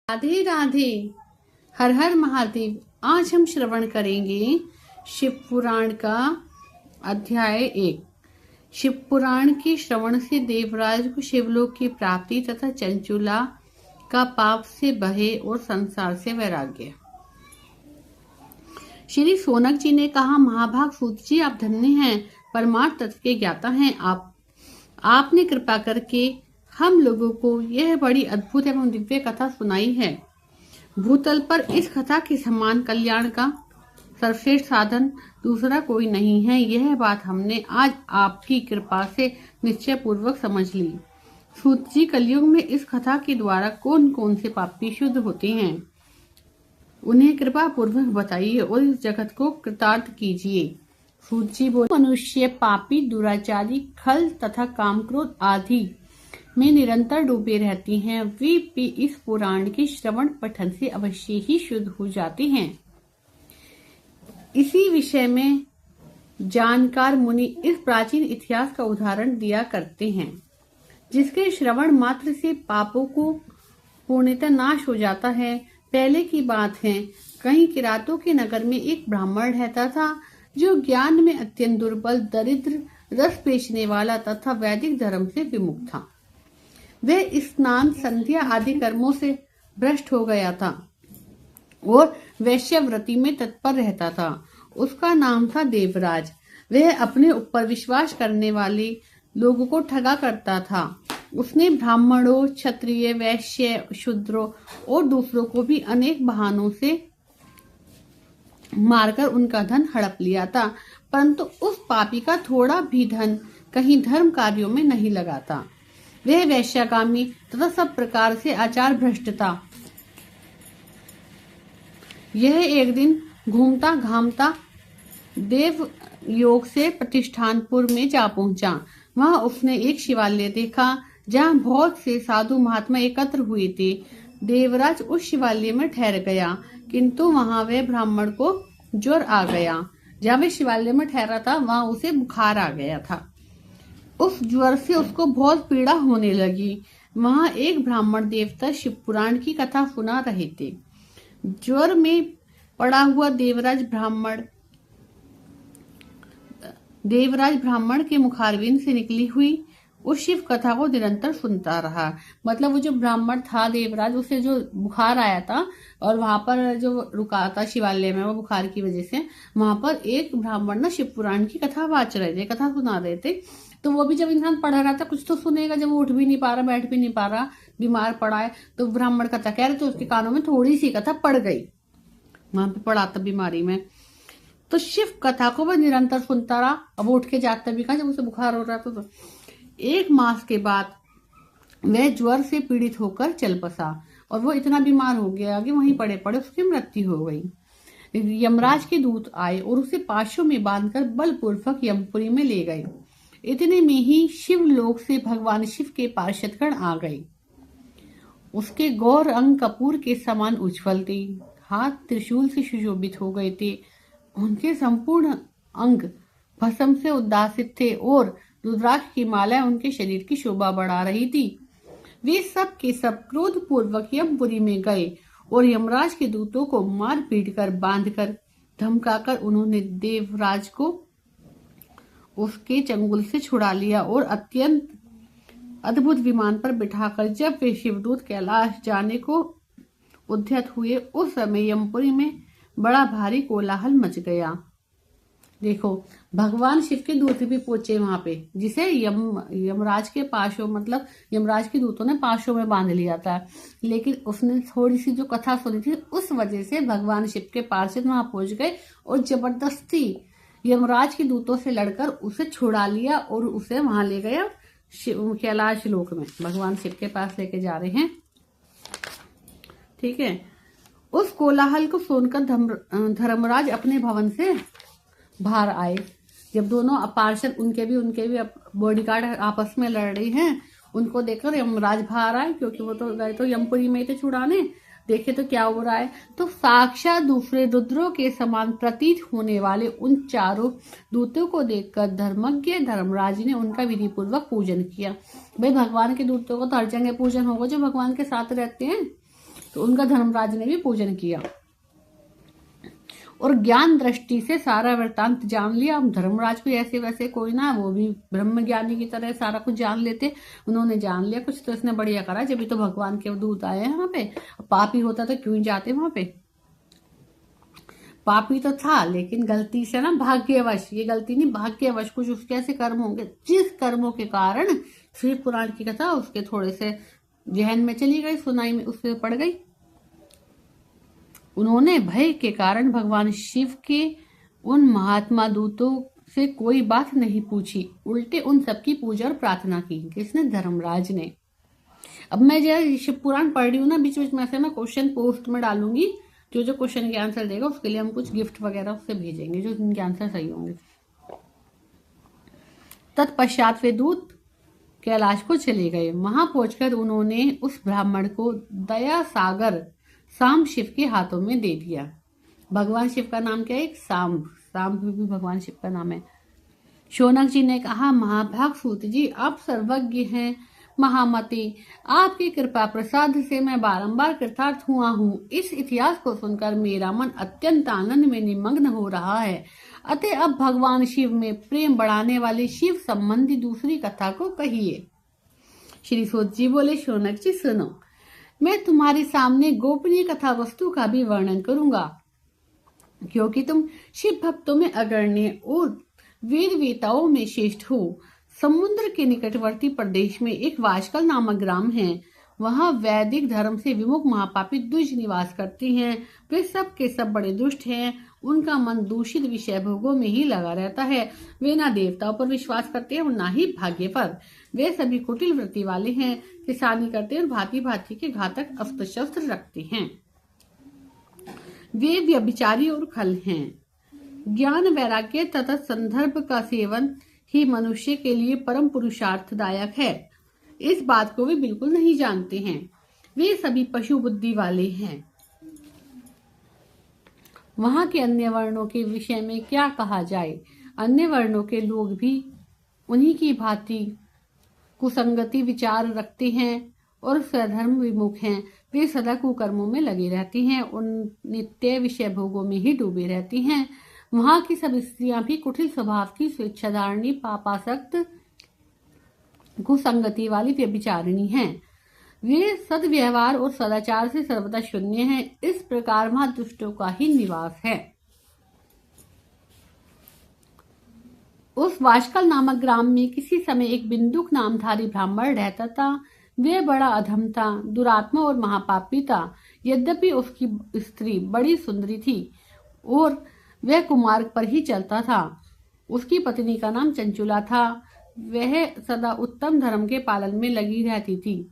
राधे राधे। हर हर महादेव। आज हम श्रवण करेंगे शिव पुराण का अध्याय 1। शिव पुराण के श्रवण से देवराज को शिवलोक की प्राप्ति तथा चंचुला का पाप से बहे और संसार से वैराग्य। श्री सोनक जी ने कहा, महाभाग सूत जी, आप धन्य हैं, परमार्थ तत्व के ज्ञाता हैं। आपने कृपा करके हम लोगों को यह बड़ी अद्भुत एवं दिव्य कथा सुनाई है। भूतल पर इस कथा के समान कल्याण का सर्वश्रेष्ठ साधन दूसरा कोई नहीं है। यह बात हमने आज आपकी कृपा से निश्चय पूर्वक समझ ली। सूत जी, कलयुग में इस कथा के द्वारा कौन कौन से पापी शुद्ध होते हैं, उन्हें कृपा पूर्वक बताइए और इस जगत को कृतार्थ कीजिए। सूत जी बोले, मनुष्य पापी, दुराचारी, खल तथा काम क्रोध आदि में निरंतर डूबे रहती हैं। वे भी इस पुराण के श्रवण पठन से अवश्य ही शुद्ध हो जाते हैं। इसी विषय में जानकार मुनि इस प्राचीन इतिहास का उदाहरण दिया करते हैं, जिसके श्रवण मात्र से पापों को पूर्णतः नाश हो जाता है। पहले की बात है, कहीं किरातों के नगर में एक ब्राह्मण रहता था, जो ज्ञान में अत्यंत दुर्बल, दरिद्र, रस बेचने वाला तथा वैदिक धर्म से विमुख था। वह स्नान, संध्या आदि कर्मों से भ्रष्ट हो गया था और वैश्यव्रति में तत्पर रहता था। उसका नाम था देवराज। वह अपने ऊपर विश्वास करने वाले लोगों को ठगा करता था। उसने ब्राह्मणों, क्षत्रिय, वैश्य, शूद्रों और दूसरों को भी अनेक बहानों से मारकर उनका धन हड़प लिया था, परंतु उस पापी का थोड़ा भी धन कहीं धर्म कार्यों में नहीं लगा था। वह वैश्यागामी तथा सब प्रकार से आचार भ्रष्ट था। यह एक दिन घूमता घामता देव योग से प्रतिष्ठानपुर में जा पहुंचा। वहां उसने एक शिवालय देखा, जहां बहुत से साधु महात्मा एकत्र हुए थे। देवराज उस शिवालय में ठहर गया, किंतु वहां वह ब्राह्मण को ज्वर आ गया। जहाँ वह शिवालय में ठहरा था, वहां उसे बुखार आ गया था। उस ज्वर से उसको बहुत पीड़ा होने लगी। वहां एक ब्राह्मण देवता शिव पुराण की कथा सुना रहे थे। ज्वर में पड़ा हुआ देवराज ब्राह्मण के मुखारविंद से निकली हुई उस शिव कथा को निरंतर सुनता रहा। मतलब वो जो ब्राह्मण था देवराज, उसे जो बुखार आया था और वहां पर जो रुका था शिवालय में, वो बुखार की वजह से वहां पर एक ब्राह्मण ना शिव पुराण की कथा वाच रहे थे, कथा सुना रहे थे। तो वो भी जब इंसान पढ़ रहा था, कुछ तो सुनेगा। जब वो उठ भी नहीं पा रहा, बैठ भी नहीं पा रहा, बीमार पड़ा है, तो ब्राह्मण कथा कह रहे, तो उसके कानों में थोड़ी सी कथा पड़ गई। वहां पे पड़ा था बीमारी में, तो शिव कथा को वह निरंतर सुनता रहा। अब वो उठ के जाता भी कहा, जब उसे बुखार हो रहा था। तो 1 मास के बाद वह ज्वर से पीड़ित होकर चल बसा और वो इतना बीमार हो गया कि वहीं पड़े पड़े उसकी मृत्यु हो गई। यमराज के दूत आए और उसे पाशों में बांधकर बलपूर्वक यमपुरी में ले गए। इतने में ही शिवलोक से भगवान शिव के पार्षदगण आ गए। उसके गौर अंग कपूर के समान उज्ज्वल थे, हाथ त्रिशूल से सुशोभित हो गए थे। उनके संपूर्ण अंग भस्म से उद्दासित थे और रुद्राक्ष की मालाएं उनके शरीर की शोभा बढ़ा रही थी। वे सब के सब क्रोध पूर्वक यमपुरी में गए और यमराज के दूतों को मार पीट कर, बांधकर, धमकाकर उन्होंने देवराज को उसके चंगुल से छुड़ा लिया और अत्यंत अद्भुत विमान पर बिठाकर जब वे शिवदूत कैलाश जाने को उद्यत हुए, उस समय यमपुरी में बड़ा भारी कोलाहल मच गया। देखो, भगवान शिव के दूत भी पहुंचे वहां पे, जिसे यमराज के पाशों, मतलब यमराज के दूतों ने पाशों में बांध लिया था। लेकिन उसने थोड़ी सी जो कथा सुनी थी, उस वजह से भगवान शिव के पार्षद वहां पहुंच गए और जबरदस्ती यमराज के दूतों से लड़कर उसे छुड़ा लिया और उसे वहां ले गया कैलाश लोक में। भगवान शिव के पास लेके जा रहे हैं, ठीक है। उस कोलाहल को सुनकर धर्मराज अपने भवन से बाहर आए। जब दोनों पार्षद, उनके भी बॉडीगार्ड आपस में लड़ रही हैं, उनको देखकर यमराज बाहर आए, क्योंकि वो तो गए तो यमपुरी में थे छुड़ाने। देखे तो क्या हो रहा है, तो साक्षात दूसरे रुद्रों के समान प्रतीत होने वाले उन चारों दूतों को देखकर धर्मज्ञ धर्मराज ने उनका विधि पूर्वक पूजन किया। भाई भगवान के दूतों को तो हर जगह पूजन होगा जो भगवान के साथ रहते हैं, तो उनका धर्मराज ने भी पूजन किया और ज्ञान दृष्टि से सारा वृत्तांत जान लिया। अब धर्मराज को ऐसे वैसे कोई ना, वो भी ब्रह्म ज्ञानी की तरह सारा कुछ जान लेते। उन्होंने जान लिया कुछ, तो इसने बढ़िया करा, जब भी तो भगवान के दूत आए हैं वहां पे। पापी होता तो क्यों ही जाते वहां पे। पापी तो था लेकिन गलती से ना, भाग्यवश, ये गलती नहीं भाग्यवश, कुछ उसके ऐसे कर्म होंगे जिस कर्मों के कारण शिव पुराण की कथा उसके थोड़े से जहन में चली गई, सुनाई में उससे पड़ गई। उन्होंने भय के कारण भगवान शिव के उन महात्मा दूतों से कोई बात नहीं पूछी, उल्टे उन सबकी पूजा और प्रार्थना की। किसने? धर्मराज ने। अब मैं जो शिव पुराण पढ़ रही हूँ ना, बीच बीच में से मैं क्वेश्चन पोस्ट में डालूंगी, जो क्वेश्चन के आंसर देगा उसके लिए हम कुछ गिफ्ट वगैरह उससे भेजेंगे, जो इनके आंसर सही होंगे। तत्पश्चात वे दूत कैलाश को चले गए। वहां पहुंचकर उन्होंने उस ब्राह्मण को दया सागर सांब शिव के हाथों में दे दिया। भगवान शिव का नाम क्या है? एक सांब। सांब भी भगवान शिव का नाम है। शौनक जी ने कहा, महाभाग सूत जी, आप सर्वज्ञ हैं, महामति, आपकी कृपा प्रसाद से मैं बारंबार कृतार्थ हुआ हूँ। इस इतिहास को सुनकर मेरा मन अत्यंत आनंद में निमग्न हो रहा है। अतः अब भगवान शिव में प्रेम बढ़ाने वाली शिव संबंधी दूसरी कथा को कहिए। श्री सूत जी बोले, शौनक जी सुनो, मैं तुम्हारे सामने गोपनीय कथा वस्तु का भी वर्णन करूंगा, क्योंकि तुम शिव भक्तों में अग्रण्य और वेद वेताओं में श्रेष्ठ हो। समुद्र के निकटवर्ती प्रदेश में एक वाशकल नामक ग्राम है। वहां वैदिक धर्म से विमुख महापापी द्विज निवास करते हैं। वे सब के सब बड़े दुष्ट हैं। उनका मन दूषित विषय भोगों में ही लगा रहता है। वे ना देवताओं पर विश्वास करते हैं और ना ही भाग्य पर। वे सभी कुटिल वृत्ति वाले हैं, किसानी करते हैं और भांति भांति के घातक अस्त्र शस्त्र रखते हैं। वे व्यभिचारी और खल हैं। ज्ञान वैराग्य तथा संदर्भ का सेवन ही मनुष्य के लिए परम पुरुषार्थदायक है। इस बात को वे बिल्कुल नहीं जानते हैं। वे सभी पशु बुद्धि वाले हैं। वहां के अन्य वर्णों के विषय में क्या कहा जाए। अन्य वर्णों के लोग भी उन्हीं की भांति कुसंगति विचार रखते हैं और स्वधर्म विमुख हैं। वे सदा कुकर्मों में लगे रहती हैं और नित्य विषय भोगों में ही डूबे रहती हैं। वहां की सब स्त्रियां भी कुटिल स्वभाव की, स्वेच्छाधारणी, पापासक्त, कुसंगति वाली व्यभिचारिणी हैं। वे सद्व्यवहार और सदाचार से सर्वदा शून्य हैं। इस प्रकार वहां दुष्टों का ही निवास है। उस वाशकल नामक ग्राम में किसी समय एक बिंदुक नामधारी ब्राह्मण रहता था। वह बड़ा अधम था, दुरात्मा और महापापी था। यद्यपि उसकी स्त्री बड़ी सुंदरी थी और वह कुमार्ग पर ही चलता था। उसकी पत्नी का नाम चंचुला था। वह सदा उत्तम धर्म के पालन में लगी रहती थी,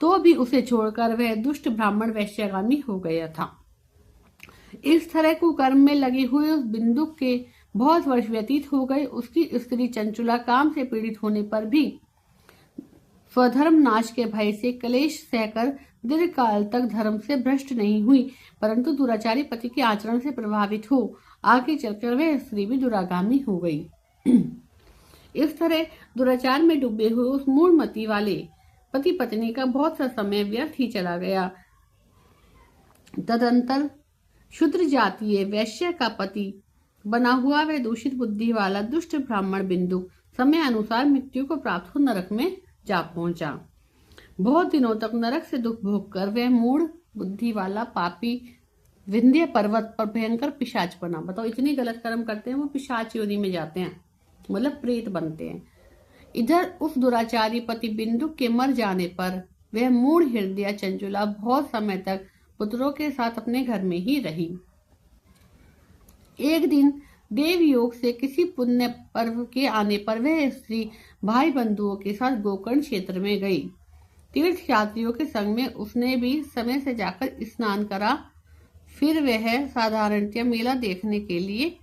तो भी उसे छोड़कर वह दुष्ट ब्राह्मण वैश्यगामी हो गया था। इस तरह कुकर्म में लगे हुए उस बिंदुक के बहुत वर्ष व्यतीत हो गए। उसकी स्त्री चंचुला काम से पीड़ित होने पर भी स्वधर्म नाश के भय से क्लेश सहकर दीर्घ काल तक धर्म से भ्रष्ट नहीं हुई, परंतु दुराचारी पति के आचरण से प्रभावित हो आगे चलकर वह स्त्री भी दुरागामी हो गई। इस तरह दुराचार में डूबे हुए उस मूढ़मति वाले पति पत्नी का बहुत सा समय व्यर्थ ही चला गया। तदंतर शूद्र जातीय वैश्य का पति बना हुआ वह दूषित बुद्धि वाला दुष्ट ब्राह्मण बिंदु समय अनुसार मृत्यु को प्राप्त हो नरक में जा पहुंचा। बहुत दिनों तक नरक से दुख भोग कर वह मूढ़ बुद्धि वाला पापी विंध्य पर्वत पर भयंकर पिशाच बना। बताओ, इतने गलत कर्म करते हैं वो पिशाच योनि में जाते हैं, मतलब प्रेत बनते हैं। इधर उस दुराचारी पति बिंदु के मर जाने पर वह मूढ़ हृदय चंचुला बहुत समय तक पुत्रों के साथ अपने घर में ही रही। एक दिन देव योग से किसी पुण्य पर्व के आने पर वह स्त्री भाई बंधुओं के साथ गोकर्ण क्षेत्र में गई। तीर्थ यात्रियों के संग में उसने भी समय से जाकर स्नान करा। फिर वह साधारणतः मेला देखने के लिए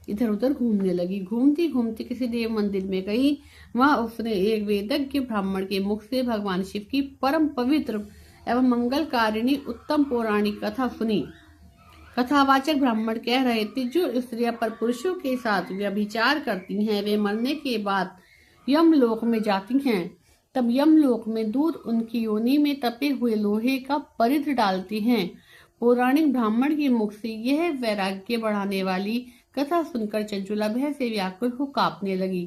इधर उधर घूमने लगी। घूमती घूमती किसी देव मंदिर में गई। वहां उसने एक वेदज्ञ ब्राह्मण के मुख से भगवान शिव की परम पवित्र एवं मंगलकारिणी उत्तम पौराणिक कथा सुनी। कथावाचक ब्राह्मण कह रहे थे, जो स्त्रियां पर पुरुषों के साथ व्यभिचार करती हैं वे मरने के बाद यमलोक में जाती हैं। तब यमलोक में दूत उनकी योनि में तपे हुए लोहे का परिध डालती हैं। पौराणिक ब्राह्मण के मुख से यह वैराग्य बढ़ाने वाली कथा सुनकर चंचुला भय से व्याकुल हो कांपने लगी।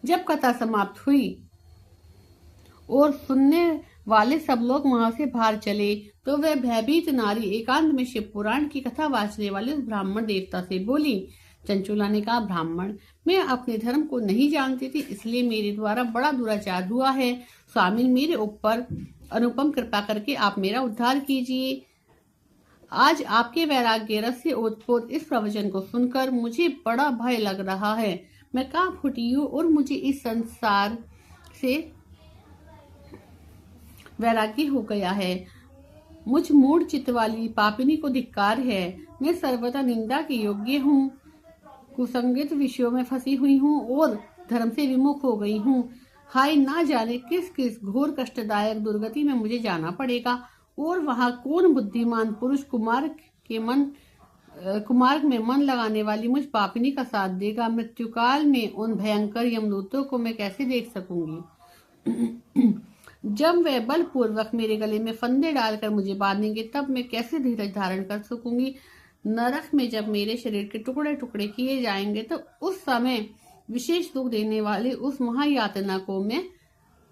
जब कथा समाप्त हुई और सुनने वाले सब लोग वहां से बाहर चले तो वह भयभीत नारी एकांत में शिव पुराण की कथा वाचने वाले उस ब्राह्मण देवता से बोली। चंचुला ने कहा, ब्राह्मण, मैं अपने धर्म को नहीं जानती थी, इसलिए मेरे द्वारा बड़ा दुराचार हुआ है। स्वामी, मेरे ऊपर अनुपम कृपा करके आप मेरा उद्धार कीजिए। आज आपके वैराग्य रस से ओतप्रोत इस प्रवचन को सुनकर मुझे बड़ा भय लग रहा है। मैं कांप उठी हूँ और मुझे इस संसार से वैराग्य हो गया है। मुझ मूढ़ चित्त वाली पापिनी को धिक्कार है। मैं सर्वथा निंदा के योग्य हूँ, कुसंगत विषयों में फंसी हुई हूँ और धर्म से विमुख हो गई हूँ। हाय, ना जाने किस किस घोर कष्टदायक दुर्गति में मुझे जाना पड़ेगा और वहाँ कौन बुद्धिमान पुरुष कुमार्ग में मन लगाने वाली मुझ पापिनी का साथ देगा। मृत्युकाल में उन भयंकर यमदूतों को मैं कैसे देख सकूंगी। जब वे बलपूर्वक मेरे गले में फंदे डालकर मुझे बांधेंगे तब मैं कैसे धीरज धारण कर सकूंगी। नरक में जब मेरे शरीर के टुकड़े टुकड़े किए जाएंगे तो उस समय विशेष दुख देने वाली उस महायातना को मैं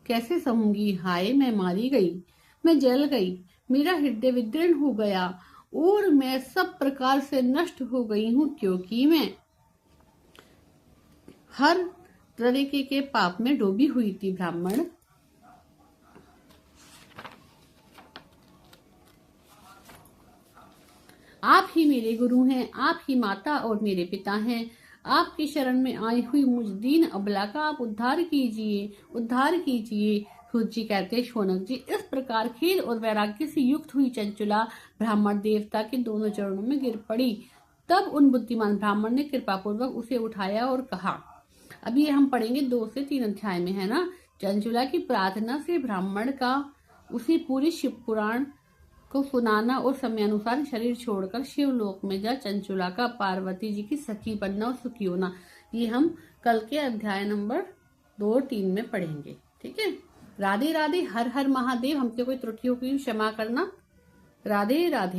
कैसे सहूंगी। हाय, मैं मारी गई, मैं जल गई, मेरा हृदय विदीर्ण हो गया और मैं सब प्रकार से नष्ट हो गई हूँ, क्योंकि मैं हर तरीके के पाप में डूबी हुई थी। ब्राह्मण, आप ही मेरे गुरु हैं, आप ही माता और मेरे पिता हैं। आपकी शरण में आई हुई मुझ दीन अबला का आप उद्धार कीजिए, उद्धार कीजिए। सूत जी कहते, शौनक जी, इस प्रकार खेद और वैराग्य से युक्त हुई चंचुला ब्राह्मण देवता के दोनों चरणों में गिर पड़ी। तब उन बुद्धिमान ब्राह्मण ने कृपा पूर्वक उसे उठाया और कहा, अभी हम पढ़ेंगे 2 से 3 अध्याय में, है ना। चंचुला की प्रार्थना से ब्राह्मण का उसी पूरी शिव पुराण को सुनाना और समयानुसार शरीर छोड़कर शिवलोक में जा चंचुला का पार्वती जी की सखी बनना और सुखी होना, ये हम कल के अध्याय नंबर 2 और 3 में पढ़ेंगे। ठीक है। राधे राधे, हर हर महादेव। हमसे कोई त्रुटि हो गई क्षमा करना। राधे राधे।